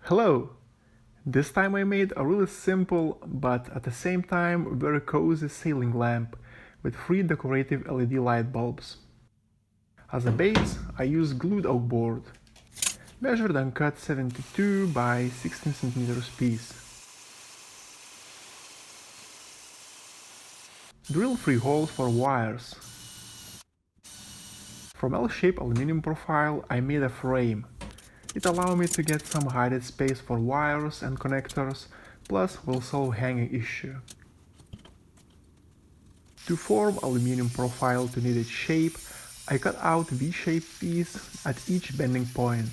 Hello! This time I made a really simple but at the same time very cozy ceiling lamp with 3 decorative LED light bulbs. As a base I used glued oak board, measured and cut 72 by 16 cm piece. Drill 3 holes for wires. From L-shaped aluminum profile I made a frame. It allowed me to get some hidden space for wires and connectors, plus will solve hanging issue. To form aluminum profile to needed shape, I cut out V-shaped piece at each bending point.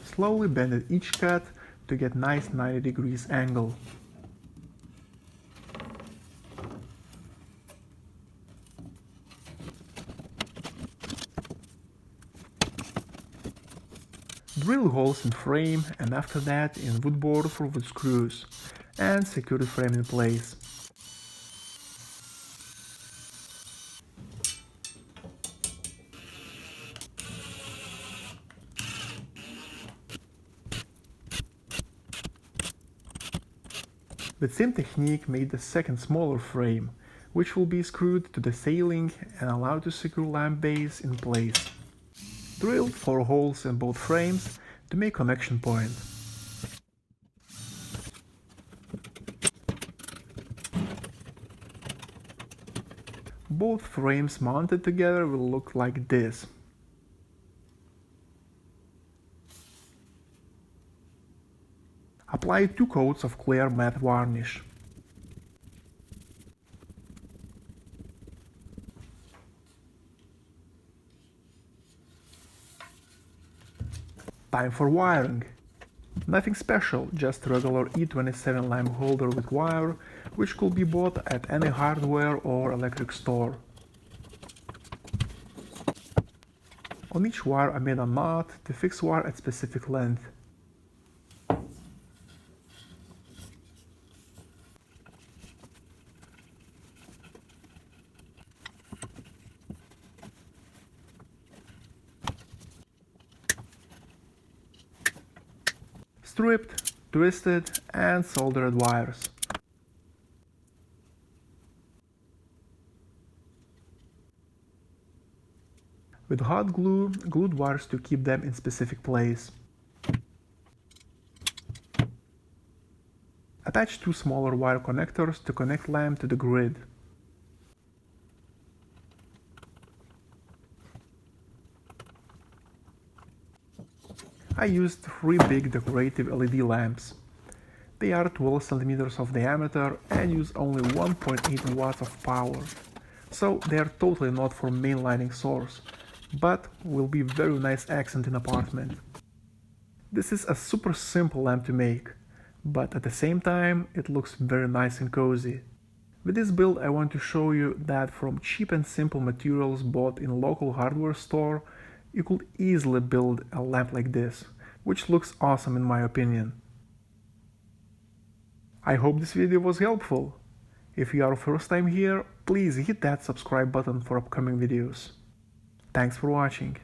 Slowly bended each cut to get nice 90 degrees angle. Drill holes in frame and after that in wood board for wood screws and secure the frame in place. The same technique made the second smaller frame, which will be screwed to the ceiling and allowed to secure lamp base in place. Drilled 4 holes in both frames to make connection point. Both frames mounted together will look like this. Apply 2 coats of clear matte varnish. Time for wiring. Nothing special, just regular E27 lamp holder with wire, which could be bought at any hardware or electric store. On each wire I made a knot to fix wire at specific length. Stripped, twisted and soldered wires. With hot glue, glued wires to keep them in specific place. Attach 2 smaller wire connectors to connect lamp to the grid. I used 3 big decorative LED lamps. They are 12 cm of diameter and use only 1.8 watts of power, so they are totally not for main lighting source, but will be very nice accent in apartment. This is a super simple lamp to make, but at the same time it looks very nice and cozy. With this build I want to show you that from cheap and simple materials bought in local hardware store, you could easily build a lamp like this, which looks awesome in my opinion. I hope this video was helpful. If you are first time here, please hit that subscribe button for upcoming videos. Thanks for watching.